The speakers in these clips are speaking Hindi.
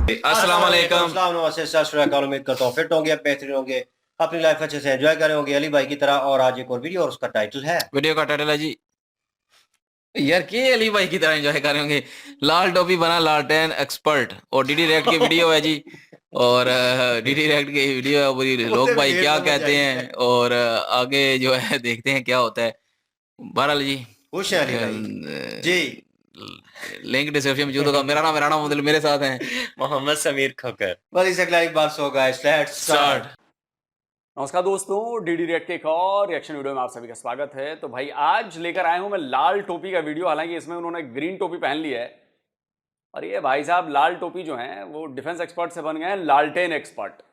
अस्सलाम वालेकुम। उम्मीद करता हूँ फिट होंगे, बेहतरीन होंगे, अपनी लाइफ अच्छे से एंजॉय करे होंगे अली भाई की तरह। और आज एक और वीडियो और उसका टाइटल है वीडियो का टाइटल है जी यार के अली भाई की तरह एंजॉय कर रहे होंगे। लाल टोपी बना लालटेन एक्सपर्ट और डीडी रेक्ट की वीडियो है जी। और डीडी रेक्ट की वीडियो है, पूरी लोग भाई क्या कहते हैं और आगे जो है देखते हैं क्या होता है। बहरहाल जी खुश है अली भाई जी। लिंक डिस्क्रिप्शन में मौजूद होगा। मेरा नाम मतलब मेरे साथ हैं मोहम्मद समीर खोकर। बड़ी से लाइव बात हो गाइस, लेट्स स्टार्ट। नमस्कार दोस्तों, डीडी रेक्ट के एक और रिएक्शन वीडियो में आप सभी का स्वागत है। तो भाई आज लेकर आया हूं मैं लाल टोपी का वीडियो। हालांकि इसमें उन्होंने ग्रीन टोपी पहन ली है और ये भाई साहब लाल टोपी जो है वो डिफेंस एक्सपर्ट से बन गए हैं लालटेन एक्सपर्ट।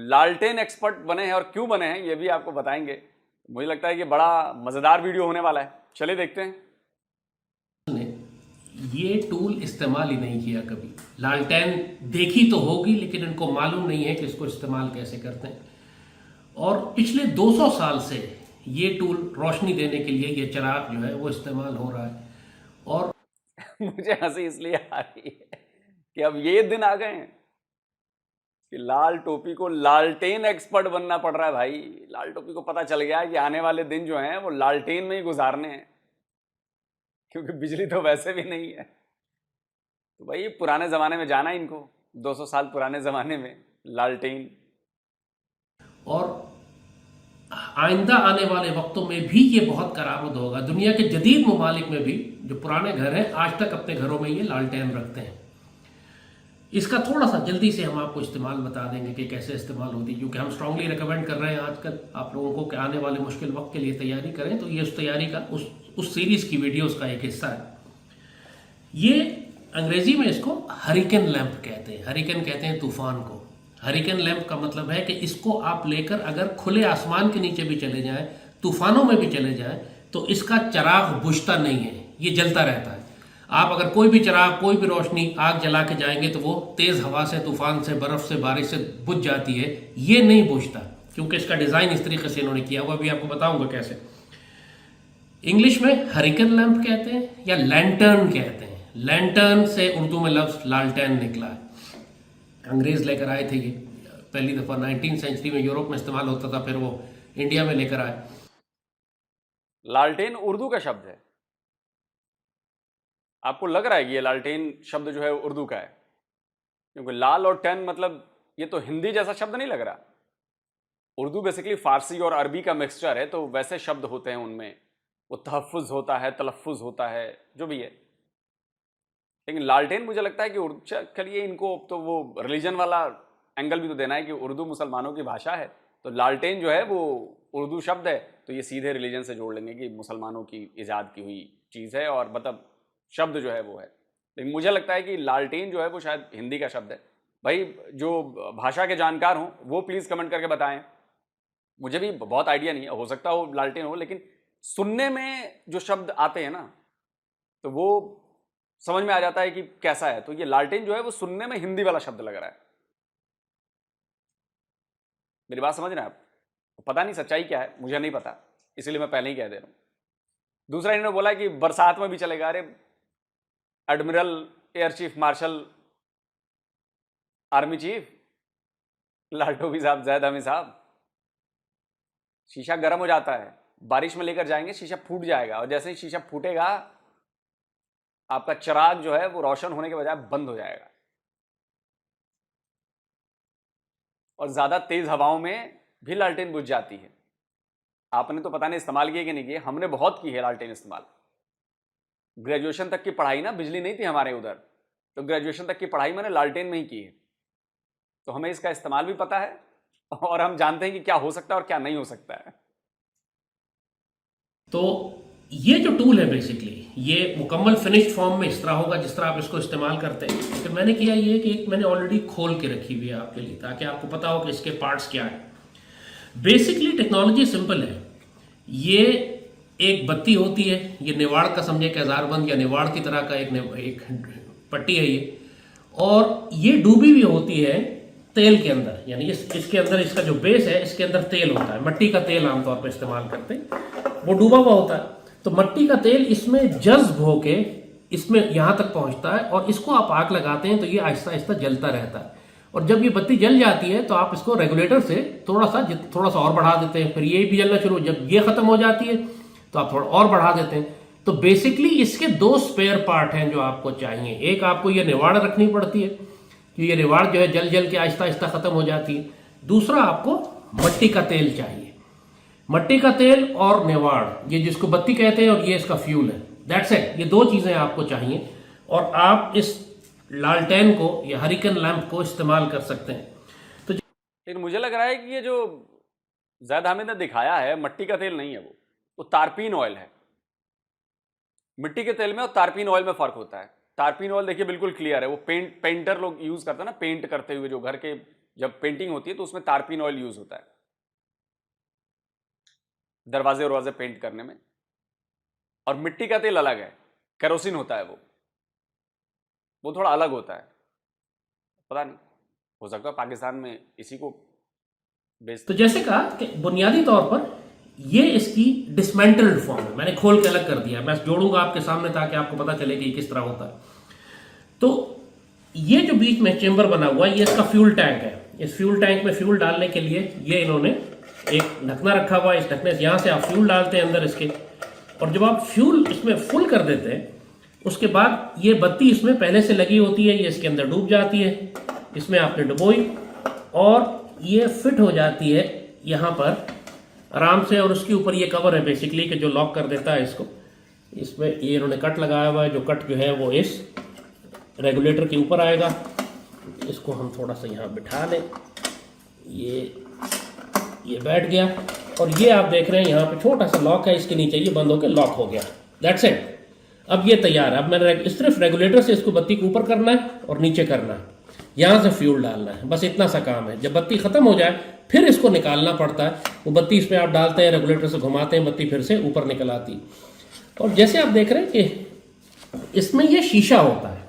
लालटेन एक्सपर्ट बने हैं और क्यों बने हैं ये भी आपको बताएंगे। मुझे लगता है कि बड़ा मजेदार वीडियो होने वाला है, चलिए देखते हैं। ये टूल इस्तेमाल ही नहीं किया कभी। लालटेन देखी तो होगी लेकिन इनको मालूम नहीं है कि इसको इस्तेमाल कैसे करते हैं। और पिछले 200 साल से ये टूल रोशनी देने के लिए, ये चिराग जो है वो इस्तेमाल हो रहा है। और मुझे हंसी इसलिए आ रही है कि अब ये दिन आ गए हैं कि लाल टोपी को लालटेन एक्सपर्ट बनना पड़ रहा है। भाई लाल टोपी को पता चल गया है कि आने वाले दिन जो हैं वो लालटेन में ही गुजारने हैं, क्योंकि बिजली तो वैसे भी नहीं है। तो भाई पुराने जमाने में जाना इनको, 200 साल पुराने जमाने में लालटेन। और आइंदा आने वाले वक्तों में भी ये बहुत करामद होगा। दुनिया के जदीद ममालिक में भी जो पुराने घर हैं आज तक अपने घरों में ये लालटेन रखते हैं। इसका थोड़ा सा जल्दी से हम आपको इस्तेमाल बता देंगे कि कैसे इस्तेमाल होती है, क्योंकि हम स्ट्रांगली रिकमेंड कर रहे हैं आजकल आप लोगों को कि आने वाले मुश्किल वक्त के लिए तैयारी करें। तो ये उस तैयारी का उस सीरीज की वीडियोस का एक हिस्सा है। ये अंग्रेजी में इसको हरिकेन लैंप कहते हैं। हरिकेन कहते हैं तूफान को। हरिकेन लैंप का मतलब है कि इसको आप लेकर अगर खुले आसमान के नीचे भी चले जाएं, तूफानों में भी चले जाएं, तो इसका चिराग बुझता नहीं है, ये जलता रहता है। आप अगर कोई भी चिराग, कोई भी रोशनी आग जला के जाएंगे तो वो तेज हवा से, तूफान से, बर्फ से, बारिश से बुझ जाती है। ये नहीं बुझता क्योंकि इसका डिजाइन इस तरीके से इन्होंने किया हुआ, भी आपको बताऊंगा कैसे। इंग्लिश में हरिकेन लैंप कहते हैं या लैंटर्न कहते हैं। लैंटर्न से उर्दू में लफ्ज लालटेन निकला है। अंग्रेज लेकर आए थे ये पहली दफा 19वीं सेंचुरी में यूरोप में इस्तेमाल होता था, फिर वो इंडिया में लेकर आए। लालटेन उर्दू का शब्द है। आपको लग रहा है कि ये लालटेन शब्द जो है उर्दू का है, क्योंकि लाल और टेन मतलब ये तो हिंदी जैसा शब्द नहीं लग रहा। उर्दू बेसिकली फारसी और अरबी का मिक्सचर है, तो वैसे शब्द होते हैं उनमें, वो तहफ़्फ़ुज़ होता है, तलफ़्फ़ुज़ होता है, जो भी है। लेकिन लालटेन मुझे लगता है कि चलिए इनको तो वो रिलीजन वाला एंगल भी तो देना है कि उर्दू मुसलमानों की भाषा है, तो लालटेन जो है वो उर्दू शब्द है, तो ये सीधे रिलीजन से जोड़ लेंगे कि मुसलमानों की ईजाद की हुई चीज़ है और मतलब शब्द जो है वो है। लेकिन मुझे लगता है कि लालटेन जो है वो शायद हिंदी का शब्द है। भाई जो भाषा के जानकार हों वो प्लीज़ कमेंट करके बताएं। मुझे भी बहुत आइडिया नहीं है, हो सकता हो लालटेन हो, लेकिन सुनने में जो शब्द आते हैं ना तो वो समझ में आ जाता है कि कैसा है। तो ये लालटेन जो है वो सुनने में हिंदी वाला शब्द लग रहा है। मेरी बात समझ रहे हैं आप? पता नहीं सच्चाई क्या है, मुझे नहीं पता, इसलिए मैं पहले ही कह दे रहा हूं। दूसरा इन्होंने बोला कि बरसात में भी चलेगा। अरे admiral, air chief marshal, army chief लाल टोपी साहब, जैद हमीद साहब, शीशा गर्म हो जाता है, बारिश में लेकर जाएंगे शीशा फूट जाएगा, और जैसे ही शीशा फूटेगा आपका चिराग जो है वो रोशन होने के बजाय बंद हो जाएगा। और ज्यादा तेज हवाओं में भी लालटेन बुझ जाती है। आपने तो पता नहीं इस्तेमाल किया कि नहीं किया, हमने बहुत की है लालटेन इस्तेमाल। ग्रेजुएशन तक की पढ़ाई ना, बिजली नहीं थी हमारे उधर, तो ग्रेजुएशन तक की पढ़ाई मैंने लालटेन में ही की है, तो हमें इसका इस्तेमाल भी पता है और हम जानते हैं कि क्या हो सकता है और क्या नहीं हो सकता है। तो ये जो टूल है बेसिकली ये मुकम्मल फिनिश्ड फॉर्म में इस तरह होगा जिस तरह आप इसको इस्तेमाल करते हैं। तो मैंने किया ये कि एक मैंने ऑलरेडी खोल के रखी हुई है आपके लिए, ताकि आपको पता हो कि इसके पार्ट्स क्या है। बेसिकली टेक्नोलॉजी सिंपल है। ये एक बत्ती होती है, ये निवाड़ का समझे कि हजारबंद या निवाड़ की तरह का एक पट्टी है ये, और ये डूबी हुई होती है तेल के अंदर। यानी इसके अंदर, इसका जो बेस है इसके अंदर तेल होता है, मट्टी का तेल आमतौर पर इस्तेमाल करते हैं, वो डूबा हुआ होता है। तो मट्टी का तेल इसमें जज्ब होके इसमें यहाँ तक पहुँचता है और इसको आप आग लगाते हैं तो ये आहिस्ता आहिस्ता जलता रहता है। और जब ये बत्ती जल जाती है तो आप इसको रेगुलेटर से थोड़ा सा और बढ़ा देते हैं, फिर ये भी जलना शुरू। जब ये खत्म हो जाती है तो आप थोड़ा और बढ़ा देते हैं। तो बेसिकली इसके दो स्पेयर पार्ट हैं जो आपको चाहिए। एक आपको ये निवाड़ रखनी पड़ती है कि ये निवाड़ जो है जल जल के आहिस्ता आहिस्ता खत्म हो जाती है। दूसरा आपको मट्टी का तेल चाहिए। मट्टी का तेल और निवाड़, ये जिसको बत्ती कहते हैं, और ये इसका फ्यूल है। That's it. ये दो चीजें आपको चाहिए और आप इस लालटेन को या हरिकेन लैंप को इस्तेमाल कर सकते हैं। तो लेकिन मुझे लग रहा है कि ये जो जैद हामिद ने दिखाया है मट्टी का तेल नहीं है, वो तारपीन ऑयल है। मिट्टी के तेल में और तारपीन ऑयल में फर्क होता है। तारपीन ऑयल देखिए बिल्कुल क्लियर है, वो पेंटर लोग यूज करते हैं ना, पेंट करते हुए जो घर के जब पेंटिंग होती है तो उसमें तारपीन ऑयल यूज होता है दरवाजे वरवाजे पेंट करने में। और मिट्टी का तेल अलग है, केरोसिन होता है, वो थोड़ा अलग होता है। पता नहीं, हो सकता है पाकिस्तान में इसी को बेचते। तो जैसे कहा कि बुनियादी तौर पर ये इसकी डिसमेंटल्ड फॉर्म है। मैंने खोल के अलग कर दिया, मैं जोड़ूंगा आपके सामने ताकि आपको पता चले कि ये किस तरह होता है। तो ये जो बीच में चेंबर बना हुआ है ये इसका फ्यूल टैंक है। इस फ्यूल टैंक में फ्यूल डालने के लिए ये इन्होंने एक ढकना रखा हुआ है। इस ढकने से यहाँ से आप फ्यूल डालते हैं अंदर इसके, और जब आप फ्यूल इसमें फुल कर देते हैं उसके बाद ये बत्ती इसमें पहले से लगी होती है, ये इसके अंदर डूब जाती है। इसमें आपने डुबोई और ये फिट हो जाती है यहाँ पर आराम से, और उसके ऊपर ये कवर है बेसिकली कि जो लॉक कर देता है इसको। इसमें ये इन्होंने कट लगाया हुआ है, जो कट जो है वो इस रेगुलेटर के ऊपर आएगा। इसको हम थोड़ा सा यहाँ बिठा लें, ये बैठ गया। और ये आप देख रहे हैं यहाँ पे छोटा सा लॉक है, इसके नीचे ये बंद होकर लॉक हो गया। That's it. अब ये तैयार है। अब मैंने सिर्फ रेगुलेटर से इसको बत्ती को ऊपर करना है और नीचे करना है, यहाँ से फ्यूल डालना है, बस इतना सा काम है। जब बत्ती खत्म हो जाए फिर इसको निकालना पड़ता है। वो बत्ती इसमें आप डालते हैं, रेगुलेटर से घुमाते हैं, बत्ती फिर से ऊपर निकल आती है। और जैसे आप देख रहे हैं कि इसमें ये शीशा होता है,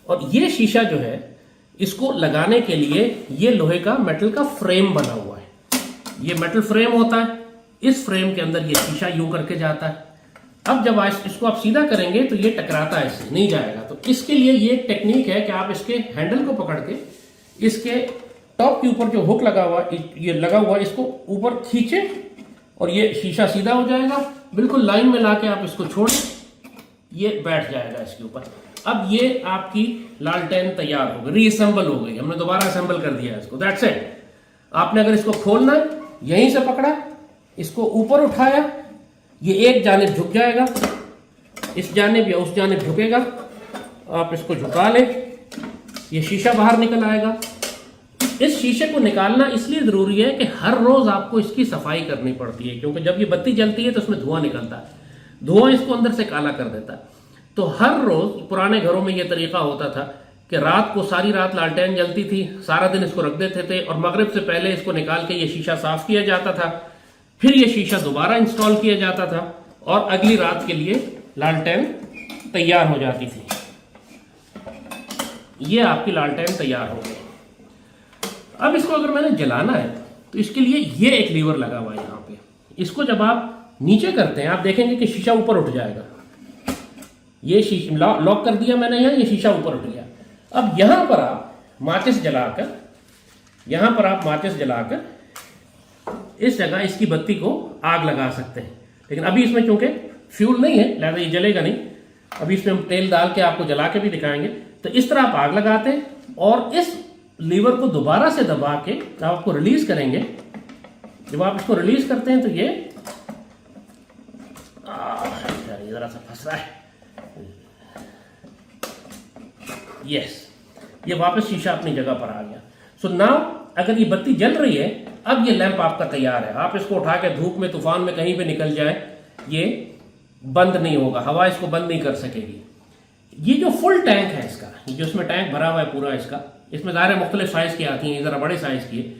और ये शीशा जो है इसको लगाने के लिए ये लोहे का मेटल का फ्रेम बना हुआ है। ये मेटल फ्रेम होता है, इस फ्रेम के अंदर ये शीशा यूं करके जाता है। अब जब इसको आप सीधा करेंगे तो ये टकराता है, इससे नहीं जाएगा। तो इसके लिए ये एक टेक्निक है कि आप इसके हैंडल को पकड़ के इसके टॉप के ऊपर जो हुक लगा हुआ ये लगा हुआ इसको ऊपर खींचे और ये शीशा सीधा हो जाएगा। बिल्कुल लाइन में लाके आप इसको छोड़ें, ये बैठ जाएगा इसके ऊपर। अब ये आपकी लालटेन तैयार हो गई, रीअसेंबल हो गई। हमने दोबारा असेंबल कर दिया इसको। That's it. आपने अगर इसको खोलना है यहीं से पकड़ा, इसको ऊपर उठाया, ये एक जानिब झुक जाएगा, इस जानिब या उस जानिब झुकेगा। आप इसको झुका लें, ये शीशा बाहर निकल आएगा। इस शीशे को निकालना इसलिए जरूरी है कि हर रोज आपको इसकी सफाई करनी पड़ती है, क्योंकि जब ये बत्ती जलती है तो उसमें धुआं निकलता है। धुआं इसको अंदर से काला कर देता है। तो हर रोज पुराने घरों में यह तरीका होता था कि रात को सारी रात लालटेन जलती थी, सारा दिन इसको रख देते थे और मगरिब से पहले इसको निकाल के ये शीशा साफ किया जाता था। फिर ये शीशा दोबारा इंस्टॉल किया जाता था और अगली रात के लिए लालटेन तैयार हो जाती थी। ये आपकी लालटेन तैयार हो गई। अब इसको अगर मैंने जलाना है तो इसके लिए ये एक लीवर लगा हुआ है यहाँ पे। इसको जब आप नीचे करते हैं आप देखेंगे कि शीशा ऊपर उठ जाएगा। ये शीशा लॉक कर दिया मैंने यहाँ, ये शीशा ऊपर उठ गया। अब यहाँ पर आप माचिस जलाकर इस जगह इसकी बत्ती को आग लगा सकते हैं। लेकिन अभी इसमें चूंकि फ्यूल नहीं है लिहाजा ये जलेगा नहीं। अभी इसमें हम तेल डाल के आपको जला के भी दिखाएंगे। तो इस तरह आप आग लगाते हैं और इस लीवर को दोबारा से दबा के जब आपको रिलीज करेंगे, जब आप इसको रिलीज करते हैं तो ये जरा सा फंस रहा है। यस, ये वापस शीशा अपनी जगह पर आ गया। सो नाउ अगर ये बत्ती जल रही है, अब ये लैंप आपका तैयार है। आप इसको उठा के धूप में तूफान में कहीं पे निकल जाए, ये बंद नहीं होगा, हवा इसको बंद नहीं कर सकेगी। ये जो फुल टैंक है इसका, जो इसमें टैंक भरा हुआ है पूरा इसका, इसमें ज़ाहिर मुख्तलिफ साइज की आती हैं, ज़रा बड़े साइज की है।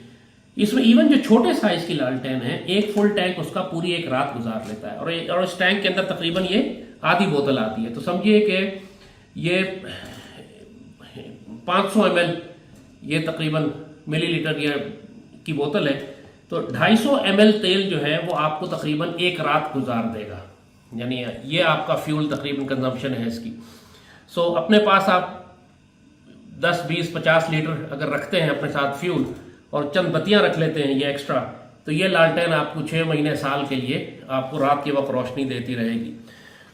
इसमें इवन जो छोटे साइज की लालटेन है, एक फुल टैंक उसका पूरी एक रात गुजार लेता है। और इस टैंक के अंदर तकरीबन ये आधी बोतल आती है। तो समझिए कि ये 500 ml ये तकरीबन मिलीलीटर ये की बोतल है। तो 250 ml तेल जो है वो आपको तकरीबन एक रात गुजार देगा। यानी ये आपका फ्यूल तकरीबन कंजम्पशन है इसकी। सो अपने पास आप 10, 20, 50 लीटर अगर रखते हैं अपने साथ फ्यूल और चंद बत्तियां रख लेते हैं ये एक्स्ट्रा, तो ये लालटेन आपको 6 महीने साल के लिए आपको रात के वक्त रोशनी देती रहेगी।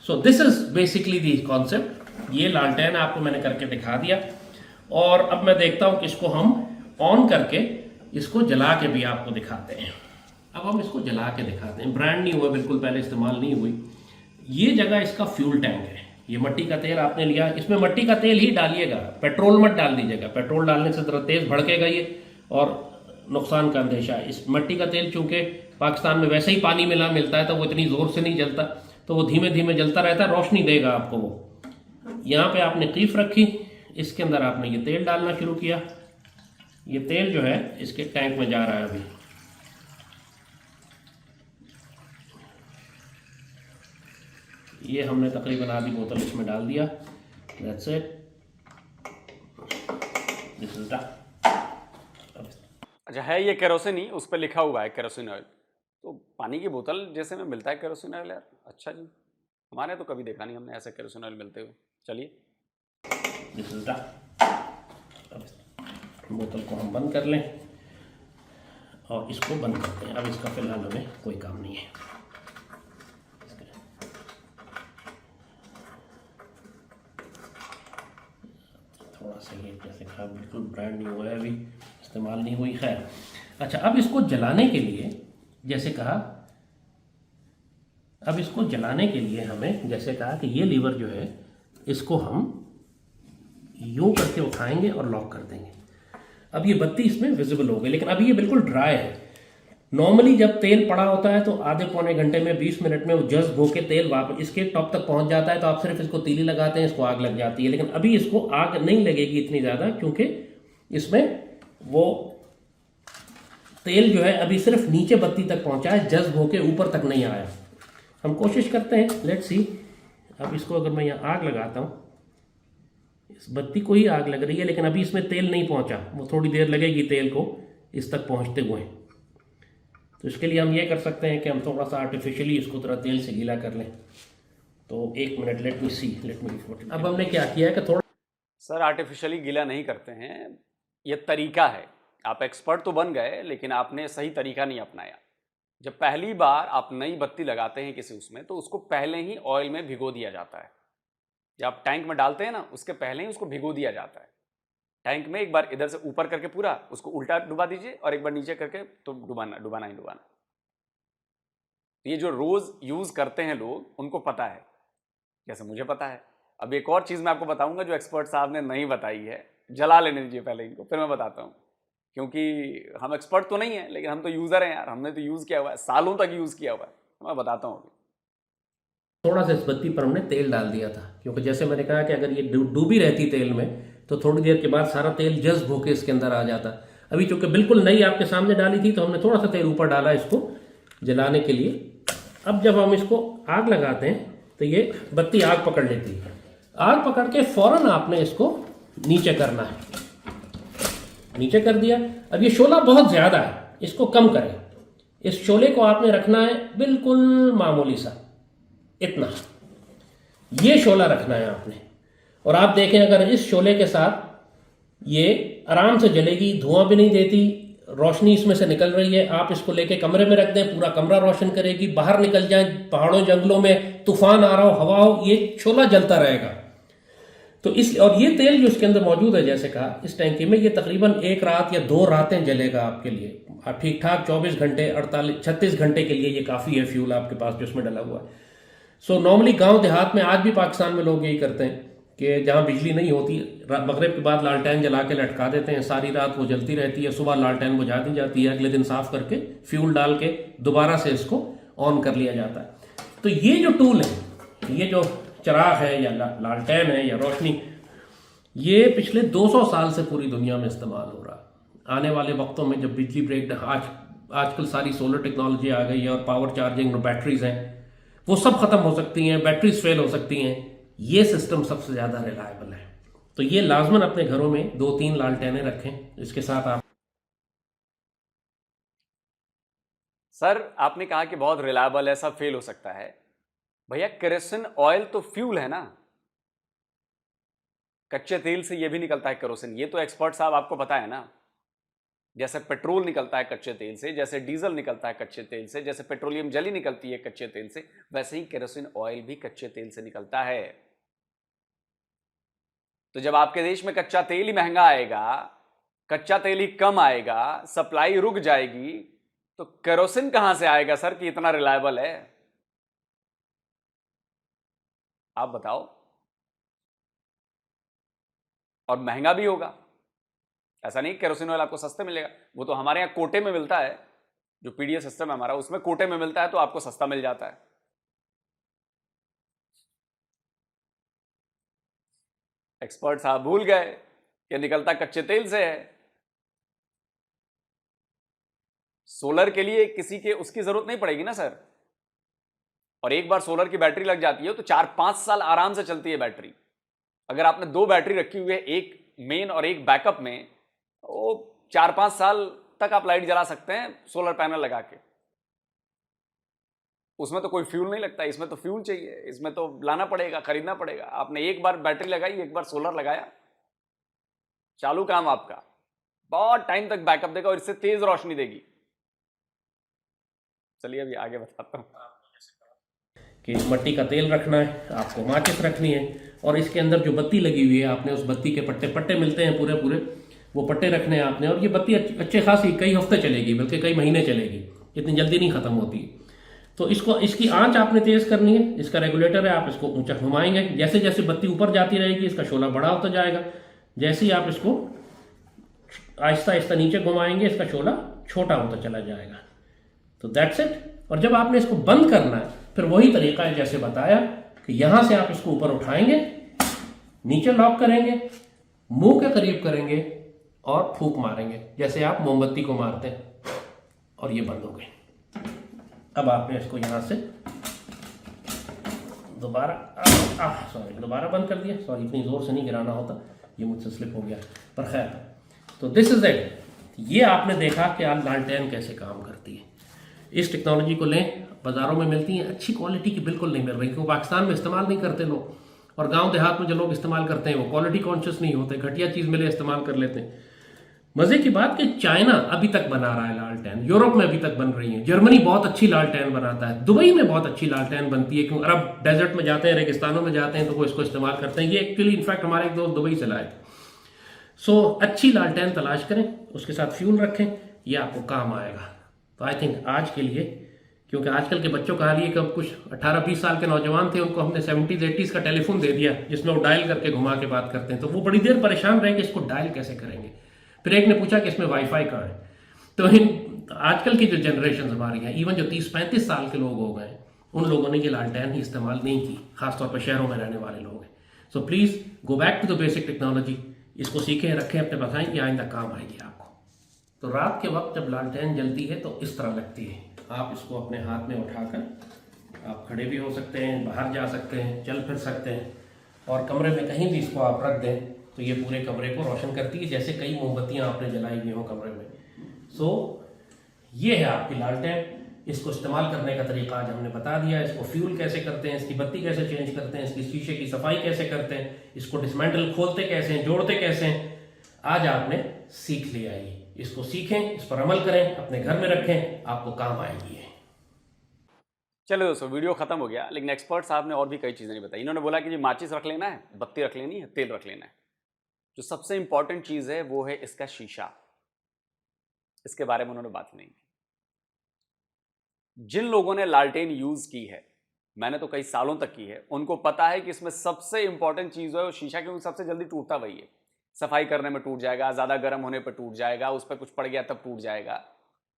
So this is basically the concept. ये लालटेन आपको मैंने करके दिखा दिया और अब मैं देखता हूं कि इसको हम ऑन करके इसको जला के भी आपको दिखाते हैं। अब हम इसको जला के दिखाते हैं। ब्रांड नहीं हुआ, बिल्कुल पहले इस्तेमाल नहीं हुई। ये जगह इसका फ्यूल टैंक है। ये मिट्टी का तेल आपने लिया, इसमें मिट्टी का तेल ही डालिएगा, पेट्रोल मत डाल दीजिएगा। पेट्रोल डालने से जरा तेज भड़केगा ये और नुकसान का अंदेशा है। इस मिट्टी का तेल चूंकि पाकिस्तान में वैसे ही पानी मिला मिलता है तो वो इतनी जोर से नहीं जलता, तो वो धीमे धीमे जलता रहता है, रोशनी देगा आपको वो। यहाँ पे आपने कीफ रखी, इसके अंदर आपने ये तेल डालना शुरू किया। ये तेल जो है इसके टैंक में जा रहा है अभी। ये हमने तकरीबन आधी बोतल इसमें डाल दिया। That's it, this is done. अच्छा, है ये केरोसिन ही, उस पर लिखा हुआ है केरोसिन ऑयल, तो पानी की बोतल जैसे में मिलता है केरोसिन ऑयल यार। अच्छा जी, हमारे तो कभी देखा नहीं हमने ऐसे केरोसिन ऑयल मिलते हुए। चलिए, दिस इज डन। बोतल को हम बंद कर लें और इसको बंद करते हैं। अब इसका फिलहाल हमें कोई काम नहीं है। थोड़ा सा ये जैसे कहा बिल्कुल ब्रांड नहीं हुआ है, अभी इस्तेमाल नहीं हुई। खैर, अच्छा, अब इसको जलाने के लिए जैसे कहा, अब इसको जलाने के लिए हमें जैसे कहा कि ये लीवर जो है इसको हम यूं करके उठाएंगे और लॉक कर देंगे। अब ये बत्ती इसमें विजिबल हो गई, लेकिन अभी ये बिल्कुल ड्राई है। नॉर्मली जब तेल पड़ा होता है तो आधे पौने घंटे में 20 मिनट में वो जज्ब होकर तेल वापस इसके टॉप तक पहुंच जाता है, तो आप सिर्फ इसको तीली लगाते हैं, इसको आग लग जाती है। लेकिन अभी इसको आग नहीं लगेगी इतनी ज़्यादा, क्योंकि इसमें वो तेल जो है अभी सिर्फ नीचे बत्ती तक पहुंचा है, जज्ब होकर ऊपर तक नहीं आया। हम कोशिश करते हैं, लेट्स सी। अब इसको अगर मैं यहाँ आग लगाता हूँ, इस बत्ती को ही आग लग रही है, लेकिन अभी इसमें तेल नहीं पहुंचा। वो थोड़ी देर लगेगी तेल को इस तक पहुंचते हुए। तो इसके लिए हम ये कर सकते हैं कि हम थोड़ा सा आर्टिफिशियली इसको थोड़ा तेल से गीला कर लें। तो 1 मिनट, लेट मी सी। अब हमने क्या किया है कि थोड़ा, सर आर्टिफिशियली गीला नहीं करते हैं, ये तरीका है। आप एक्सपर्ट तो बन गए, लेकिन आपने सही तरीका नहीं अपनाया। जब पहली बार आप नई बत्ती लगाते हैं किसी उसमें, तो उसको पहले ही ऑयल में भिगो दिया जाता है। जब आप टैंक में डालते हैं ना, उसके पहले ही उसको भिगो दिया जाता है। टैंक में एक बार इधर से ऊपर करके पूरा उसको उल्टा डुबा दीजिए और एक बार नीचे करके, तो डुबाना डुबाना ही डुबाना। ये जो रोज यूज करते हैं लोग, उनको पता है, जैसे मुझे पता है। अब एक और चीज मैं आपको बताऊंगा जो एक्सपर्ट साहब ने नहीं बताई है। जला लेने दीजिए पहले इनको, फिर मैं बताता हूँ। क्योंकि हम एक्सपर्ट तो नहीं है, लेकिन हम तो यूजर हैं यार, हमने तो यूज किया हुआ है, सालों तक यूज किया हुआ है। मैं बताता हूँ। थोड़ा सा इस बत्ती पर हमने तेल डाल दिया था, क्योंकि जैसे मैंने कहा कि अगर ये डूबी रहती तेल में तो थोड़ी देर के बाद सारा तेल जज्ब होकर इसके अंदर आ जाता। अभी चूंकि बिल्कुल नई आपके सामने डाली थी, तो हमने थोड़ा सा तेल ऊपर डाला इसको जलाने के लिए। अब जब हम इसको आग लगाते हैं तो ये बत्ती आग पकड़ लेती है। आग पकड़ के फौरन आपने इसको नीचे करना है। नीचे कर दिया। अब ये शोला बहुत ज्यादा है, इसको कम करें। इस शोले को आपने रखना है बिल्कुल मामूली सा, इतना ये शोला रखना है आपने। और आप देखें, अगर इस शोले के साथ ये आराम से जलेगी, धुआं भी नहीं देती, रोशनी इसमें से निकल रही है। आप इसको लेके कमरे में रख दें, पूरा कमरा रोशन करेगी। बाहर निकल जाएं, पहाड़ों जंगलों में तूफान आ रहा हो, हवा हो, ये शोला जलता रहेगा। तो इस, और ये तेल जो इसके अंदर मौजूद है, जैसे कहा, इस टैंकी में, ये तकरीबन 1 रात या 2 रातें जलेगा आपके लिए। ठीक ठाक 24 घंटे, 36 घंटे के लिए ये काफ़ी है फ्यूल आपके पास जो इसमें डला हुआ है। सो नॉर्मली गांव देहात में आज भी पाकिस्तान में लोग यही करते हैं कि जहां बिजली नहीं होती, मगरिब के बाद लालटेन जला के लटका देते हैं, सारी रात वो जलती रहती है, सुबह लालटेन बुझा दी जाती है, अगले दिन साफ करके फ्यूल डाल के दोबारा से इसको ऑन कर लिया जाता है। तो ये जो टूल है, ये जो चिराग है या लालटेन है या रोशनी, ये पिछले 200 साल से पूरी दुनिया में इस्तेमाल हो रहा है। आने वाले वक्तों में जब बिजली ब्रेक, आजकल सारी सोलर टेक्नोलॉजी आ गई है और पावर चार्जिंग बैटरीज हैं, वो सब खत्म हो सकती हैं, बैटरीज फेल हो सकती हैं। ये सिस्टम सबसे ज्यादा रिलायबल है। तो ये लाजमन अपने घरों में 2-3 लालटेनें रखें। इसके साथ आप, सर आपने कहा कि बहुत रिलायबल है, सब फेल हो सकता है। भैया केरोसिन ऑयल तो फ्यूल है ना, कच्चे तेल से ये भी निकलता है केरोसिन। ये तो एक्सपर्ट साहब आपको पता है ना। जैसे पेट्रोल निकलता है कच्चे तेल से, जैसे डीजल निकलता है कच्चे तेल से, जैसे पेट्रोलियम जेली निकलती है कच्चे तेल से, वैसे ही केरोसिन ऑयल भी कच्चे तेल से निकलता है। तो जब आपके देश में कच्चा तेल ही महंगा आएगा, कच्चा तेल ही कम आएगा, सप्लाई रुक जाएगी, तो केरोसिन कहां से आएगा सर कि इतना रिलायबल है? आप बताओ। और महंगा भी होगा। ऐसा नहीं केरोसिन ऑयल आपको सस्ते मिलेगा, वो तो हमारे यहां कोटे में मिलता है। जो पीडीएस सिस्टम है हमारा, उसमें कोटे में मिलता है, तो आपको सस्ता मिल जाता है। एक्सपर्ट साहब भूल गए कि निकलता कच्चे तेल से है। सोलर के लिए किसी के उसकी जरूरत नहीं पड़ेगी ना सर। और एक बार सोलर की बैटरी लग जाती है तो 4-5 साल आराम से चलती है बैटरी। अगर आपने 2 बैटरी रखी हुई है, एक मेन और एक बैकअप में, वो 4-5 साल तक आप लाइट जला सकते हैं सोलर पैनल लगा के। उसमें तो कोई फ्यूल नहीं लगता, इसमें तो फ्यूल चाहिए, इसमें तो लाना पड़ेगा, खरीदना पड़ेगा। आपने एक बार बैटरी लगाई, एक बार सोलर लगाया, चालू काम आपका, बहुत टाइम तक बैकअप देगा और इससे तेज रोशनी देगी। चलिए अभी आगे बताता हूं कि मट्टी का तेल रखना है, आपको माचिस रखनी है, और इसके अंदर जो बत्ती लगी हुई है, आपने उस बत्ती के पट्टे पट्टे मिलते हैं पूरे पूरे, वो पट्टे रखने हैं आपने। और ये बत्ती अच्छे खासी कई हफ्ते चलेगी, बल्कि कई महीने चलेगी, इतनी जल्दी नहीं खत्म होती। तो इसकी आंच आपने तेज करनी है। इसका रेगुलेटर है, आप इसको ऊंचा घुमाएंगे, जैसे जैसे बत्ती ऊपर जाती रहेगी इसका शोला बड़ा होता जाएगा। जैसे ही आप इसको आहिस्ता आहिस्ता नीचे घुमाएंगे, इसका शोला छोटा होता चला जाएगा। तो दैट्स इट। और जब आपने इसको बंद करना है, फिर वही तरीका है जैसे बताया, कि यहां से आप इसको ऊपर उठाएंगे, नीचे लॉक करेंगे, मुंह के करीब करेंगे और फूंक मारेंगे, जैसे आप मोमबत्ती को मारते हैं, और ये बंद हो गए। अब आपने इसको यहां से दोबारा बंद कर दिया। सॉरी, इतनी जोर से नहीं गिराना होता, ये मुझसे स्लिप हो गया, पर खैर। तो दिस इज इट। ये आपने देखा कि आप लालटेन कैसे काम करती है। इस टेक्नोलॉजी को लें, बाजारों में मिलती हैं, अच्छी क्वालिटी की बिल्कुल नहीं मिल रही, क्योंकि पाकिस्तान में इस्तेमाल नहीं करते लोग, और गांव देहात में जो लोग इस्तेमाल करते हैं वो क्वालिटी कॉन्शियस नहीं होते, घटिया चीज़ मिले इस्तेमाल कर लेते हैं। मजे की बात कि चाइना अभी तक बना रहा है लालटेन, यूरोप में अभी तक बन रही है, जर्मनी बहुत अच्छी लालटेन बनाता है, दुबई में बहुत अच्छी लालटेन बनती है, क्योंकि अरब डेजर्ट में जाते हैं, रेगिस्तानों में जाते हैं, तो वो इसको इस्तेमाल करते हैं। ये एक्चुअली इनफैक्ट हमारे एक दोस्त दुबई से लाए थे। सो अच्छी लालटेन तलाश करें, उसके साथ फ्यूल रखें, ये आपको काम आएगा। तो आई थिंक आज के लिए, क्योंकि आजकल के बच्चों का हाल ये कि अब कुछ 18-20 साल के नौजवान थे, उनको हमने 70s-80s का टेलीफोन दे दिया, जिसमें वो डायल करके घुमा के बात करते हैं, तो वो बड़ी देर परेशान रहे कि इसको डायल कैसे करेंगे। फिर एक ने पूछा कि इसमें वाईफाई कहाँ है। तो आजकल की जो जनरेशन हमारी हैं, इवन जो 30-35 साल के लोग हो गए, उन लोगों ने ये लालटेन ही इस्तेमाल नहीं की, खासतौर पर शहरों में रहने वाले लोग हैं। So please go back to the basic technology, इसको सीखें, रखें अपने पास, ये आइंदा काम आएगी आपको। तो रात के वक्त जब लालटेन जलती है तो इस तरह लगती है। आप इसको अपने हाथ में उठाकर आप खड़े भी हो सकते हैं, बाहर जा सकते हैं, चल फिर सकते हैं, और कमरे में कहीं भी इसको आप रख दें तो ये पूरे कमरे को रोशन करती है, जैसे कई मोमबत्तियां आपने जलाई हुई हो कमरे में। सो ये है आपकी लालटेन। इसको इस्तेमाल करने का तरीका आज हमने बता दिया। इसको फ्यूल कैसे करते हैं, इसकी बत्ती कैसे चेंज करते हैं, इसकी शीशे की सफाई कैसे करते हैं, इसको डिसमेंटल खोलते कैसे हैं, जोड़ते कैसे हैं, आज आपने सीख लिया है। इसको सीखें, इस पर अमल करें, अपने घर में रखें, आपको काम आएगी। चलो दोस्तों, वीडियो खत्म हो गया, लेकिन एक्सपर्ट साहब ने और भी कई चीज़ें नहीं बताई। इन्होंने बोला कि जी माचिस रख लेना है, बत्ती रख लेनी है, तेल रख लेना है। जो सबसे इंपॉर्टेंट चीज़ है वो है इसका शीशा। इसके बारे में उन्होंने बात नहीं की। जिन लोगों ने लालटेन यूज की है, मैंने तो कई सालों तक की है, उनको पता है कि इसमें सबसे इंपॉर्टेंट चीज़ है वो शीशा, क्योंकि सबसे जल्दी टूटता वही है। सफाई करने में टूट जाएगा, ज़्यादा गर्म होने पर टूट जाएगा, उस पर कुछ पड़ गया तब टूट जाएगा।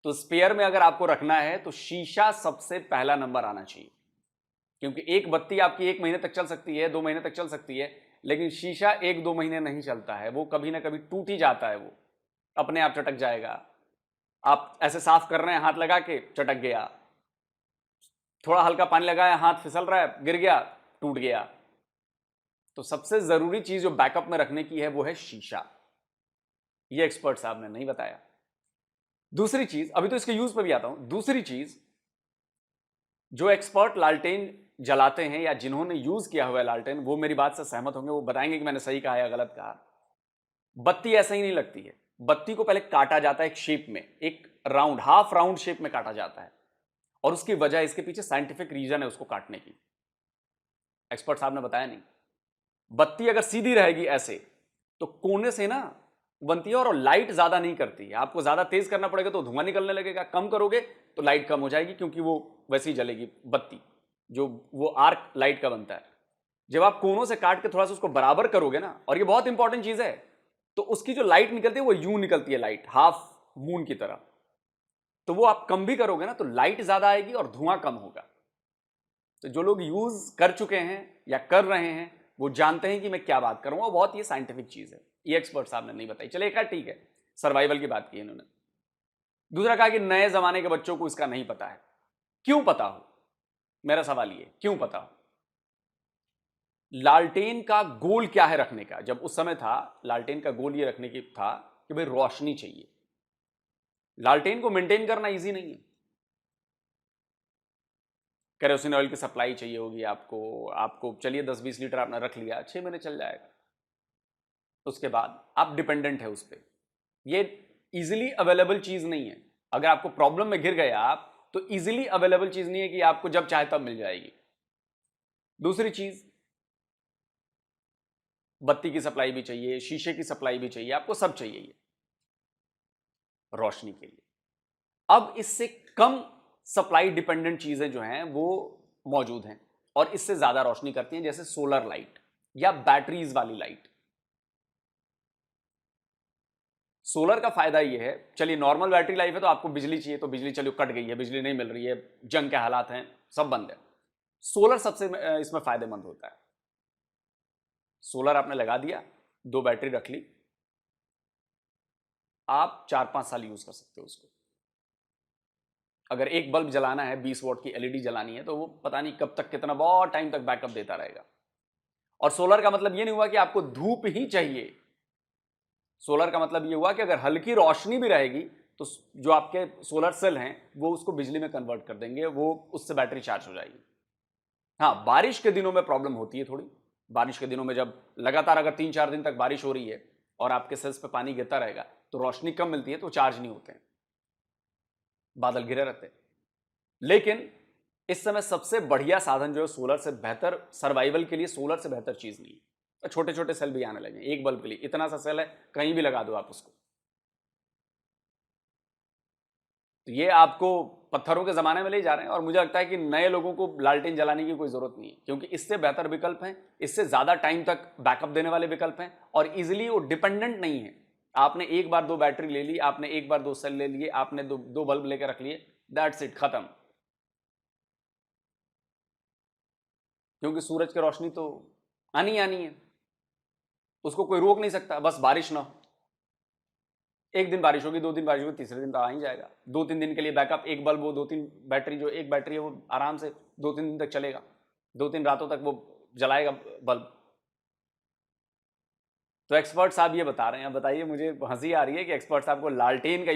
तो स्पेयर में अगर आपको रखना है तो शीशा सबसे पहला नंबर आना चाहिए, क्योंकि एक बत्ती आपकी 1 महीने तक चल सकती है, 2 महीने तक चल सकती है, लेकिन शीशा 1-2 महीने नहीं चलता है, वो कभी ना कभी टूट ही जाता है, वो अपने आप चटक जाएगा। आप ऐसे साफ कर रहे हैं, हाथ लगा के चटक गया, थोड़ा हल्का पानी लगाया, हाथ फिसल रहा है, गिर गया, टूट गया। तो सबसे जरूरी चीज जो बैकअप में रखने की है वो है शीशा। ये एक्सपर्ट साहब ने नहीं बताया। दूसरी चीज, अभी तो इसके यूज पर भी आता हूं। दूसरी चीज, जो एक्सपर्ट लालटेन जलाते हैं या जिन्होंने यूज किया हुआ है लालटेन, वो मेरी बात से सहमत होंगे, वो बताएंगे कि मैंने सही कहा या गलत कहा। बत्ती ऐसा ही नहीं लगती है। बत्ती को पहले काटा जाता है एक शेप में, एक राउंड, हाफ राउंड शेप में काटा जाता है, और उसकी वजह, इसके पीछे साइंटिफिक रीजन है उसको काटने की। एक्सपर्ट साहब ने बताया नहीं। बत्ती अगर सीधी रहेगी ऐसे तो कोने से ना बनती है और लाइट ज्यादा नहीं करती है। आपको ज्यादा तेज करना पड़ेगा तो धुआं निकलने लगेगा, कम करोगे तो लाइट कम हो जाएगी, क्योंकि वो वैसी जलेगी बत्ती, जो वो आर्क लाइट का बनता है। जब आप कोनों से काट के थोड़ा सा उसको बराबर करोगे ना, और ये बहुत इंपॉर्टेंट चीज है, तो उसकी जो लाइट निकलती है वो यूं निकलती है, लाइट हाफ मून की तरह। तो वो आप कम भी करोगे ना तो लाइट ज्यादा आएगी और धुआं कम होगा। तो जो लोग यूज कर चुके हैं या कर रहे हैं वो जानते हैं कि मैं क्या बात करूंगा। बहुत ये साइंटिफिक चीज है, ये एक्सपर्ट साहब ने नहीं बताई। चलिए एक ठीक है, सर्वाइवल की बात की इन्होंने। दूसरा कहा कि नए जमाने के बच्चों को इसका नहीं पता है। क्यों पता हो? मेरा सवाल ये, क्यों पता हो? लालटेन का गोल क्या है रखने का? जब उस समय था, लालटेन का गोल ये रखने की था कि भाई रोशनी चाहिए। लालटेन को मेंटेन करना इजी नहीं है। केरोसिन ऑयल की सप्लाई चाहिए होगी आपको चलिए 10-20 लीटर आपने रख लिया, 6 महीने चल जाएगा। उसके बाद आप डिपेंडेंट है उस पर। ये इजीली अवेलेबल चीज नहीं है। अगर आपको प्रॉब्लम में गिर गए आप, तो इजीली अवेलेबल चीज नहीं है कि आपको जब चाहे तब मिल जाएगी। दूसरी चीज, बत्ती की सप्लाई भी चाहिए, शीशे की सप्लाई भी चाहिए, आपको सब चाहिए ये रोशनी के लिए। अब इससे कम सप्लाई डिपेंडेंट चीजें जो हैं वो मौजूद हैं और इससे ज्यादा रोशनी करती हैं, जैसे सोलर लाइट या बैटरीज वाली लाइट। सोलर का फायदा ये है, चलिए नॉर्मल बैटरी लाइफ है तो आपको बिजली चाहिए, तो बिजली चलिए कट गई है, बिजली नहीं मिल रही है, जंग के हालात हैं, सब बंद है। सोलर सबसे इसमें फायदेमंद होता है। सोलर आपने लगा दिया, 2 बैटरी रख ली, आप 4-5 साल यूज कर सकते हो उसको। अगर एक बल्ब जलाना है, 20 वॉट की एलईडी जलानी है, तो वो पता नहीं कब तक, कितना, बहुत टाइम तक बैकअप देता रहेगा। और सोलर का मतलब ये नहीं हुआ कि आपको धूप ही चाहिए। सोलर का मतलब ये हुआ कि अगर हल्की रोशनी भी रहेगी तो जो आपके सोलर सेल हैं वो उसको बिजली में कन्वर्ट कर देंगे, वो उससे बैटरी चार्ज हो जाएगी। हाँ, बारिश के दिनों में प्रॉब्लम होती है थोड़ी। बारिश के दिनों में जब लगातार अगर 3-4 दिन तक बारिश हो रही है और आपके सेल्स पे पानी गिरता रहेगा तो रोशनी कम मिलती है, तो चार्ज नहीं होते हैं, बादल घिरे रहते हैं। लेकिन इस समय सबसे बढ़िया साधन जो है सोलर से बेहतर, सर्वाइवल के लिए सोलर से बेहतर चीज नहीं है। तो छोटे छोटे सेल भी आने लगे, एक बल्ब के लिए इतना सा सेल है, कहीं भी लगा दो आप उसको। तो ये आपको पत्थरों के जमाने में ले जा रहे हैं, और मुझे लगता है कि नए लोगों को लालटेन जलाने की कोई जरूरत नहीं है, क्योंकि इससे बेहतर विकल्प हैं, इससे ज्यादा टाइम तक बैकअप देने वाले विकल्प हैं, और इजिली वो डिपेंडेंट नहीं है। आपने एक बार 2 बैटरी ले ली, आपने एक बार 2 सेल ले लिए, आपने 2 बल्ब लेकर रख लिए, दैट्स इट, खत्म। क्योंकि सूरज की रोशनी तो आनी है, उसको कोई रोक नहीं सकता, बस बारिश ना हो। एक दिन बारिश होगी, 2 दिन बारिश होगी, तीसरे दिन तो आ ही जाएगा। 2-3 दिन के लिए बैकअप, एक बल्ब, वो 2-3 बैटरी, जो एक बैटरी है वो आराम से 2-3 दिन तक चलेगा, 2-3 रातों तक वो जलाएगा बल्ब। तो एक्सपर्ट साहब ये बता रहे हैं। बताइए, मुझे हंसी आ रही है कि एक्सपर्ट साहब को लालटेन का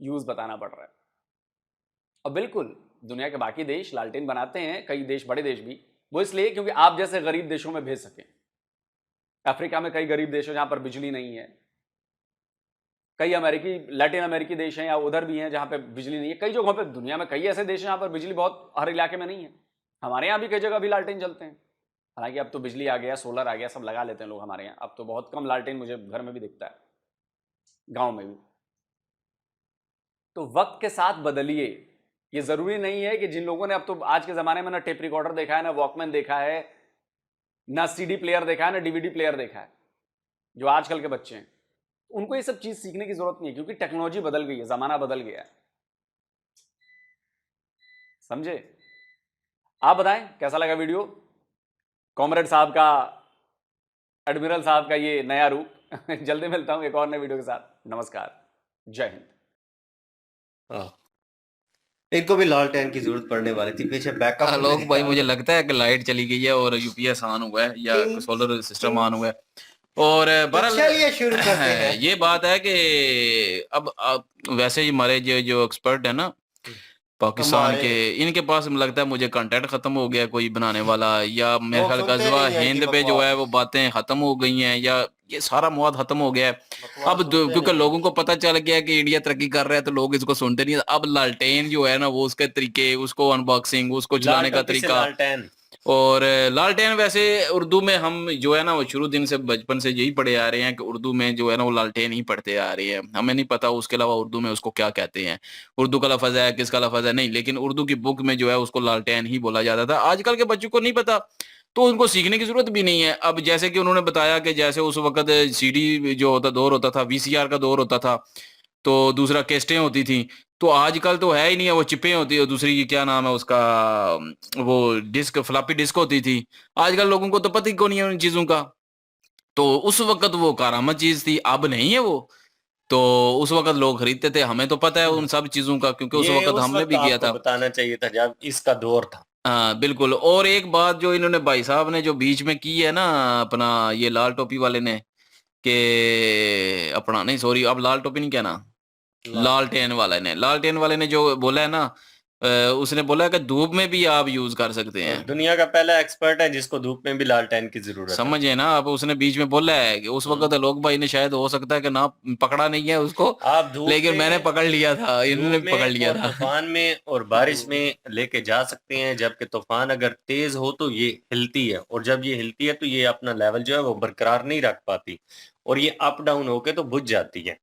यूज बताना पड़ रहा है। और बिल्कुल दुनिया के बाकी देश लालटेन बनाते हैं, कई देश, बड़े देश भी, वो इसलिए क्योंकि आप जैसे गरीब देशों में भेज सकें। अफ्रीका में कई गरीब देश हैं जहां पर बिजली नहीं है, कई लैटिन अमेरिकी देश हैं या उधर भी हैं जहां पे बिजली नहीं है, कई जगहों पे दुनिया में कई ऐसे देश हैं जहां पर बिजली बहुत, हर इलाके में नहीं है। हमारे यहाँ भी कई जगह भी लालटेन जलते हैं, हालांकि अब तो बिजली आ गया, सोलर आ गया, सब लगा लेते हैं लोग हमारे यहाँ। अब तो बहुत कम लालटेन मुझे घर में भी दिखता है, गाँव में भी। तो वक्त के साथ बदलिए। ये जरूरी नहीं है कि जिन लोगों ने, अब तो आज के जमाने में ना टेप रिकॉर्डर देखा है, ना वॉकमैन देखा है, ना सीडी प्लेयर देखा है, ना डीवीडी प्लेयर देखा है, जो आजकल के बच्चे हैं, उनको ये सब चीज सीखने की जरूरत नहीं है, क्योंकि टेक्नोलॉजी बदल गई है, जमाना बदल गया है। समझे? आप बताएं कैसा लगा वीडियो, कॉमरेड साहब का, एडमिरल साहब का ये नया रूप। जल्दी मिलता हूं एक और नए वीडियो के साथ। नमस्कार, जय हिंद। इनको भी लालटेन की जरूरत पड़ने वाली थी, पीछे बैकअप। लोग भाई, मुझे लगता है कि लाइट चली गई है और यूपीएस ऑन हुआ है या सोलर सिस्टम ऑन हुआ है, और चलिए शुरू करते हैं। ये बात है कि अब वैसे ही हमारे जो एक्सपर्ट है ना, पाकिस्तान के हमारे इनके पास लगता है मुझे कंटेंट खत्म हो गया कोई बनाने वाला, या मेरे लोग ख्याल सुनते गजवा नहीं है इनकी हिंद पे जो है बकवास वो बातें खत्म हो गई हैं, या ये सारा मवाद खत्म हो गया है। बकवास अब सुनते क्योंकि नहीं है। लोगों को पता चल गया है कि इंडिया तरक्की कर रहा है तो लोग इसको सुनते नहीं है। अब लालटेन जो है ना वो उसके तरीके, उसको अनबॉक्सिंग, उसको लाल चलाने का टोपी से तरीका। लालटेन। और लालटेन वैसे उर्दू में हम जो है ना वो शुरू दिन से बचपन से यही पढ़े आ रहे हैं कि उर्दू में जो है ना वो लालटेन ही पढ़ते आ रहे हैं। हमें नहीं पता उसके अलावा उर्दू में उसको क्या कहते हैं, उर्दू का लफज है किसका लफज है नहीं, लेकिन उर्दू की बुक में जो है उसको लालटेन ही बोला जाता था। आजकल के बच्चों को नहीं पता तो उनको सीखने की जरूरत भी नहीं है। अब जैसे कि उन्होंने बताया कि जैसे उस वक्त सीडी जो होता दौर होता था, वीसीआर का दौर होता था, तो दूसरा कैसेटें होती थी। तो आजकल तो है ही नहीं है, वो चिपें होती है, दूसरी की क्या नाम है उसका, वो डिस्क, फ्लॉपी डिस्क होती थी। आजकल लोगों को तो पता ही को नहीं है उन चीजों का। तो उस वक्त वो कारामत चीज थी, अब नहीं है वो। तो उस वक्त लोग खरीदते थे, हमें तो पता है उन सब चीजों का क्योंकि उस ये वक्त उस हमने वक्त भी किया आपको था। बताना चाहिए था जब इसका दौर था। हाँ बिल्कुल। और एक बात जो इन्होंने भाई साहब ने जो बीच में की है ना, अपना ये लाल टोपी वाले ने, कि अपना नहीं सॉरी अब लाल टोपी नहीं कहना, लालटेन वाले ने जो बोला है ना, उसने बोला है कि धूप में भी आप यूज कर सकते हैं। दुनिया का पहला एक्सपर्ट है जिसको धूप में भी लालटेन की जरूरत है। समझे ना, अब उसने बीच में बोला है कि उस वक्त लोग भाई ने शायद हो सकता है कि ना पकड़ा नहीं है उसको, आप धूप लेकिन मैंने में, पकड़ लिया था, इन्होंने धूप भी पकड़ में लिया और था। तूफान में और बारिश में लेके जा सकते हैं, जबकि तूफान अगर तेज हो तो ये हिलती है, और जब ये हिलती है तो ये अपना लेवल जो है वो बरकरार नहीं रख पाती, और ये अप डाउन होके तो बुझ जाती है।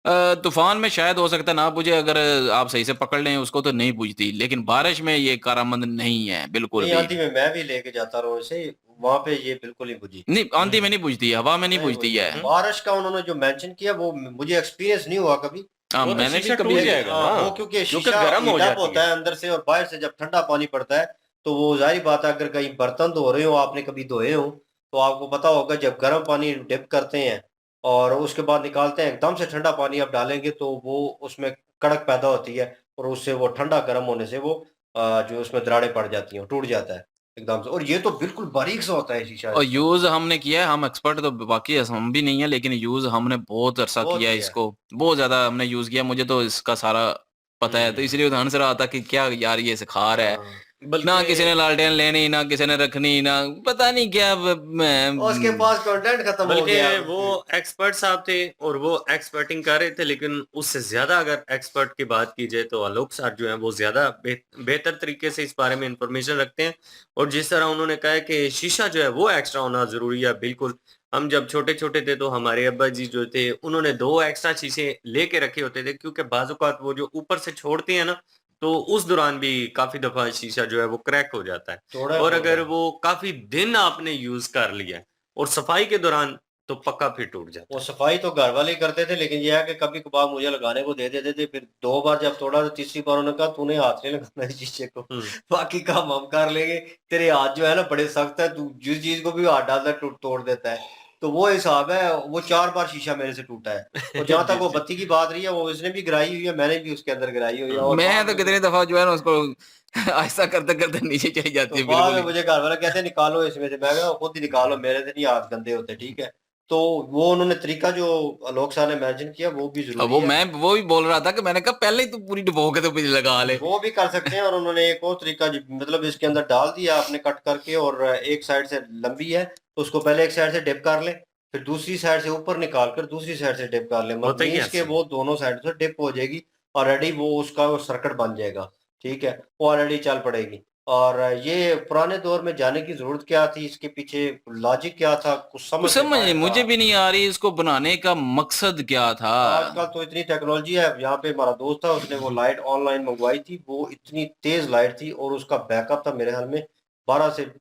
तूफान में शायद हो सकता है ना बुझे, अगर आप सही से पकड़ लें उसको तो नहीं बुझती, लेकिन बारिश में ये कारामंद नहीं है बिल्कुल नहीं भी। आंधी में मैं भी लेके जाता रहा हूँ इसे, वहां पे ये बिल्कुल नहीं बुझी। नहीं आंधी में नहीं बुझती है, हवा में नहीं नहीं बुझती बुझी है। बारिश का उन्होंने जो मेंशन किया वो मुझे एक्सपीरियंस नहीं हुआ कभी। हाँ वो तो मैंने भी शीशा कभी टूट जाएगा ना, वो क्योंकि क्योंकि शीशा गर्म हो हीट अप जाती होता है। है अंदर से, और बाहर से जब ठंडा पानी पड़ता है तो वो जाहिर बात है, अगर कहीं बर्तन धो रहे हो, आपने कभी धोए हो तो आपको पता होगा, जब गर्म पानी डिप करते हैं और उसके बाद निकालते हैं, एकदम से ठंडा पानी आप डालेंगे तो वो उसमें कड़क पैदा होती है, और उससे वो ठंडा गर्म होने से वो जो उसमें दरारें पड़ जाती हैं, टूट जाता है एकदम से। और ये तो बिल्कुल बारीक सा होता है शीशा और इसका, यूज हमने किया है, हम एक्सपर्ट तो बाकी हम भी नहीं है, लेकिन यूज हमने बहुत अरसा बहुत किया है किया है। इसको, बहुत ज्यादा हमने यूज किया, मुझे तो इसका सारा पता है। तो हम्म। इसलिए ध्यान से रहा था कि क्या यार ये सिखा रहा है। हाँ। ना बल्कि किसी ने लालटेन लेनी, ना किसी ने रखनी, ना पता नहीं क्या और उसके पास कंटेंट खत्म हो बल्कि गया। वो एक्सपर्ट साहब थे और वो एक्सपर्टिंग कर रहे थे, लेकिन उससे ज्यादा अगर एक्सपर्ट की बात की जाए तो आलोक सर जो है वो ज्यादा बेहतर तरीके से इस बारे में इंफॉर्मेशन रखते हैं। और जिस तरह उन्होंने कहा है कि शीशा जो है वो एक्स्ट्रा होना जरूरी है, बिल्कुल। हम जब छोटे छोटे थे तो हमारे अब्बा जी जो थे उन्होंने 2 एक्स्ट्रा शीशे लेके रखे होते थे, क्योंकि बाजुकात वो जो ऊपर से छोड़ते हैं ना, तो उस दौरान भी काफी दफा शीशा जो है वो क्रैक हो जाता है। थोड़ा और बहुत अगर है। वो काफी दिन आपने यूज कर लिया है और सफाई के दौरान, तो पक्का फिर टूट जाता वो है। सफाई तो घर वाले ही करते थे, लेकिन ये है कि कभी कभार मुझे लगाने को दे देते थे, फिर 2 बार जब तोड़ा तो तीसरी बार उन्होंने कहा तूने हाथ नहीं लगाना इस शीशे को, हम्म। बाकी काम हम कर लेंगे, तेरे हाथ जो है ना बड़े सख्त है, तू जिस चीज को भी हाथ डालता है तोड़ देता है। तो वो हिसाब है, वो 4 बार शीशा मेरे से टूटा है। और जहां तक जी वो जी। बत्ती की बात रही है, वो उसने भी गिराई हुई है, मैंने भी उसके अंदर गिराई हुई है, और मैं बाद तो में कितनी दफा जो है ना उसको ऐसा करते करते नीचे चली जाती तो है बाद बिल्कुल में ही। मुझे घर वाले कहते हैं निकालो इसमें से, मैं कहा खुद ही निकालो, मेरे से नहीं हाथ गंदे होते, ठीक है। तो वो उन्होंने तरीका जो आलोक साहब ने मेंशन किया वो भी अब जरूरी वो है, मैं वो भी बोल रहा था कि मैंने कहा पहले ही तू पूरी डुबो के तो मुझे लगा ले। वो भी कर सकते हैं। और उन्होंने एक और तरीका मतलब इसके अंदर डाल दिया आपने कट करके, और एक साइड से लंबी है तो उसको पहले एक साइड से डिप कर ले, फिर दूसरी साइड से ऊपर निकाल कर दूसरी साइड से डिप कर ले, होता ही मीन्स के ऐसे ही। वो दोनों साइड से डिप हो जाएगी, ऑलरेडी वो उसका सर्किट बन जाएगा, ठीक है, वो ऑलरेडी चल पड़ेगी। और ये पुराने दौर में जाने की जरूरत क्या थी, इसके पीछे लॉजिक क्या था, कुछ कुछ समझ नहीं समझ नहीं, पाया था। मुझे भी नहीं आ रही इसको बनाने का मकसद क्या था। आजकल तो इतनी टेक्नोलॉजी है, यहाँ पे हमारा दोस्त था, उसने वो लाइट ऑनलाइन मंगवाई थी, वो इतनी तेज लाइट थी, और उसका बैकअप था मेरे ख्याल में 12 से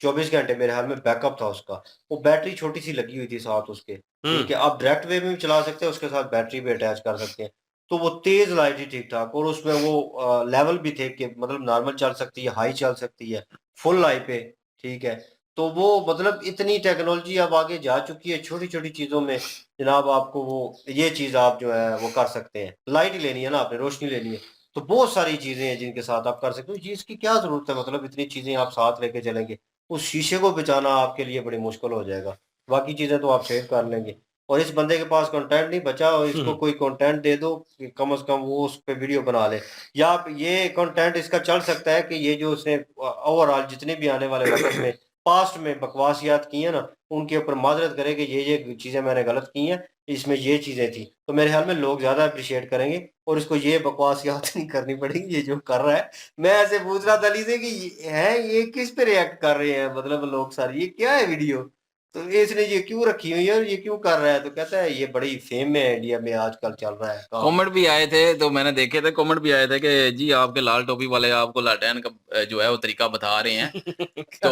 24 घंटे, मेरे ख्याल में बैकअप था उसका। वो बैटरी छोटी सी लगी हुई थी साथ उसके, ठीक है, आप डायरेक्ट वे में भी चला सकते हैं, उसके साथ बैटरी भी अटैच कर सकते हैं। तो वो तेज लाइट ही ठीक ठाक, और उसमें वो लेवल भी थे कि मतलब नॉर्मल चल सकती है, हाई चल सकती है, फुल हाई पे, ठीक है। तो वो मतलब इतनी टेक्नोलॉजी अब आगे जा चुकी है, छोटी छोटी चीजों में जनाब, आपको वो ये चीज आप जो है वो कर सकते हैं, लाइट ही लेनी है ना आपने, रोशनी लेनी है, तो बहुत सारी चीजें हैं जिनके साथ आप कर सकते हो। चीज की क्या जरूरत है, मतलब इतनी चीजें आप साथ लेके चलेंगे, उस शीशे को बचाना आपके लिए बड़ी मुश्किल हो जाएगा, बाकी चीजें तो आप सेव कर लेंगे। और इस बंदे के पास कंटेंट नहीं बचा और इसको कोई कंटेंट दे दो कि कम से कम वो उस पे वीडियो बना ले, या ये कंटेंट इसका चल सकता है कि ये जो उसने ओवरऑल जितने भी आने वाले वक्त में पास्ट में बकवासियात की है ना, उनके ऊपर माजरत करे कि ये चीजें मैंने गलत की हैं, इसमें ये चीजें थी, तो मेरे ख्याल में लोग ज्यादा अप्रिशिएट करेंगे और इसको ये बकवासियात नहीं करनी पड़ेगी ये जो कर रहा है। मैं ऐसे पूछ रहा था अली से कि ये किस पे रिएक्ट कर रहे हैं, मतलब लोग सारे ये क्या है वीडियो, तो इसने ये क्यों रखी हुई है और ये क्यों कर रहा है, तो कहता है ये बड़ी फेम में इंडिया में आजकल चल रहा है काम। कमेंट भी आए थे, तो मैंने देखे थे, कमेंट भी आए थे कि जी आपके लाल टोपी वाले आपको लालटेन का जो है वो तरीका बता रहे हैं। तो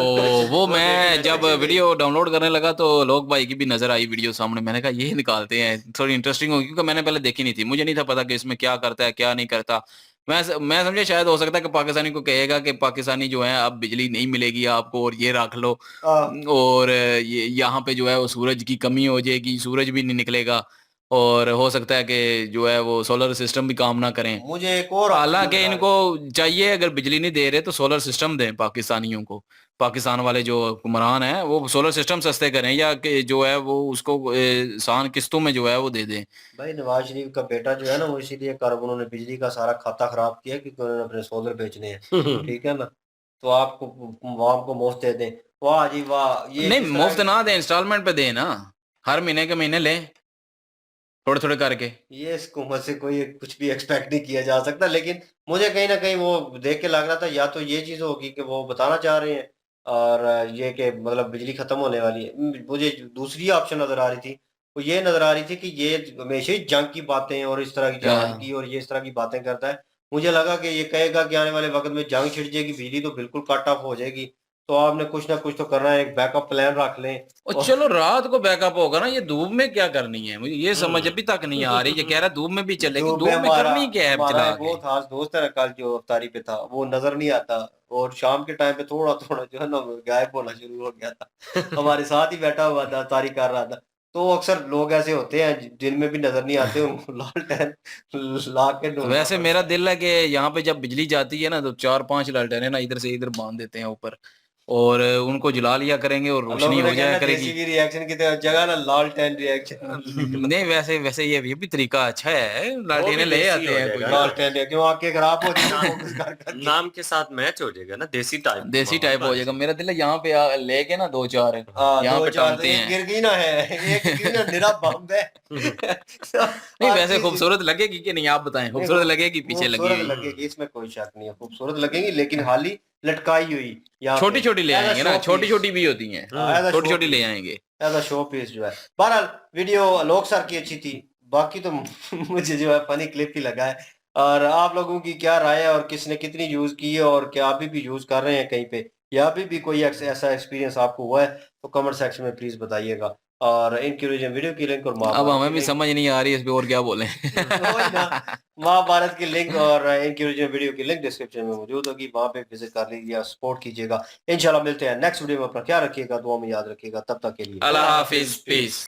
वो मैं जब वीडियो डाउनलोड करने लगा तो लोग भाई की भी नजर आई वीडियो सामने, मैंने कहा ये निकालते हैं, थोड़ी इंटरेस्टिंग होगी, क्योंकि मैंने पहले देखी नहीं थी, मुझे नहीं था पता कि इसमें क्या करता है क्या नहीं करता। मैं समझे शायद हो सकता है कि पाकिस्तानी को कहेगा कि पाकिस्तानी जो है अब बिजली नहीं मिलेगी आपको और ये रख लो, और ये यहाँ पे जो है वो सूरज की कमी हो जाएगी, सूरज भी नहीं निकलेगा, और हो सकता है कि जो है वो सोलर सिस्टम भी काम ना करें। मुझे एक और हालांकि इनको चाहिए अगर बिजली नहीं दे रहे तो सोलर सिस्टम दें पाकिस्तानियों को, पाकिस्तान वाले जो हुक्मरान हैं वो सोलर सिस्टम सस्ते करें, या कि जो है वो उसको आसान किस्तों में जो है वो दे दें। भाई नवाज शरीफ का बेटा जो है ना वो इसीलिए कर उन्होंने बिजली का सारा खाता खराब किया क्योंकि उन्होंने अपने सोलर बेचने हैं, ठीक है ना, तो आपको मुफ्त दे दें, वाह जी वाह, ये नहीं किस तरह मुफ्त ना दें, इंस्टॉलमेंट पे दें ना, हर महीने के महीने लें थोड़े थोड़े करके। ये इस हुकूमत से कोई कुछ भी एक्सपेक्ट नहीं किया जा सकता, लेकिन मुझे कहीं ना कहीं वो देख के लग रहा था या तो ये चीज़ होगी कि वो बताना चाह रहे हैं और ये कि मतलब बिजली खत्म होने वाली है। मुझे दूसरी ऑप्शन नजर आ रही थी, वो ये नजर आ रही थी कि ये हमेशा ही जंग की बातें और इस तरह की जहाद की और ये इस तरह की बातें करता है। मुझे लगा कि ये कहेगा कि आने वाले वक्त में जंग छिड़ जाएगी, बिजली तो बिल्कुल कट ऑफ हो जाएगी, तो आपने कुछ ना कुछ तो करना है, एक बैकअप प्लान रख लें। और और चलो रात को बैकअप होगा ना, ये धूप में क्या करनी है, मुझे ये समझ अभी तक नहीं आ रही। ये कह रहा है धूप में भी चलेगी, धूप में धूप में हमारा करनी क्या है हमारा चला एक के। वो खास दोस्त है ना कल जो अफ्तारी पे था, वो नजर नहीं आता और शाम के टाइम पे थोड़ा थोड़ा जो है ना वो गायब होना शुरू हो गया था। हमारे साथ ही बैठा हुआ था, अफ्तारी कर रहा था। तो अक्सर लोग ऐसे होते हैं दिन में भी नजर नहीं आते, उनको लालटेन ला के ढूंढना वैसे मेरा पड़ता है। दिल है कि यहाँ पे जब बिजली जाती है ना तो 4-5 लालटेनें ना इधर से इधर बांध देते हैं ऊपर, और उनको जला लिया करेंगे और और रोशनी लोगों ने हो जाया कहना करेगी। देसी की रिएक्शन की जगह ना लालटेन रिएक्शन लिख लो। नहीं वैसे वैसे ये भी तरीका अच्छा है, वो भी लालटेनें ले देसी आते हो हैं कोई जाएगा ना, लालटेन क्यों आंखें खराब हो जाएगी नाम फोकस कर करके। नाम के साथ मैच हो जाएगा ना, देसी टाइप देसी माहौल टाइप हो बन जाएगा। जाएगा। मेरा दिल है यहाँ पे लेके ना 2-4 हाँ यहाँ दो पे चार तो टांगते एक हैं। गिर गई ना है, एक गिर ना निरा बम है। तो नहीं हर वैसे चीज खूबसूरत लगेगी कि नहीं आप बताएं, नहीं खूबसूरत लगेगी पीछे लगी खूबसूरत हुई। लगेगी, इसमें कोई शक नहीं है, खूबसूरत लगेगी, लेकिन हाली लटकाई हुई यहाँ पे छोटी छोटी ले एज अ आएंगे शो ना, छोटी पीस, छोटी भी होती हैं, एज अ छोटी शो छोटी ले पीस, आएंगे। एज अ शो पीस जो है। बहरहाल वीडियो आलोक सर की अच्छी थी, बाकी तो मुझे जो है फनी क्लिप ही लगा है। और आप लोगों की क्या राय है और किसने कितनी यूज की है और क्या अभी भी यूज कर रहे हैं कहीं पे, या अभी भी कोई ऐसा एक्सपीरियंस आपको हुआ है, तो कमेंट सेक्शन में प्लीज बताइएगा। और इनकी वीडियो की लिंक और अब महाभारत की हमें भी लिंक समझ नहीं आ रही इस पे और क्या बोलें। वही ना, महाभारत की लिंक और इनकी ओरिजिनल वीडियो की लिंक डिस्क्रिप्शन में मौजूद होगी, वहां पे विजिट कर लीजिए, सपोर्ट कीजिएगा। इंशाल्लाह मिलते हैं नेक्स्ट वीडियो में, अपना ख्याल रखिएगा, दुआ में याद रखिएगा, तब तक के लिए अल्लाह अल्लाह हाफिज, हाफिज, पीस। पीस।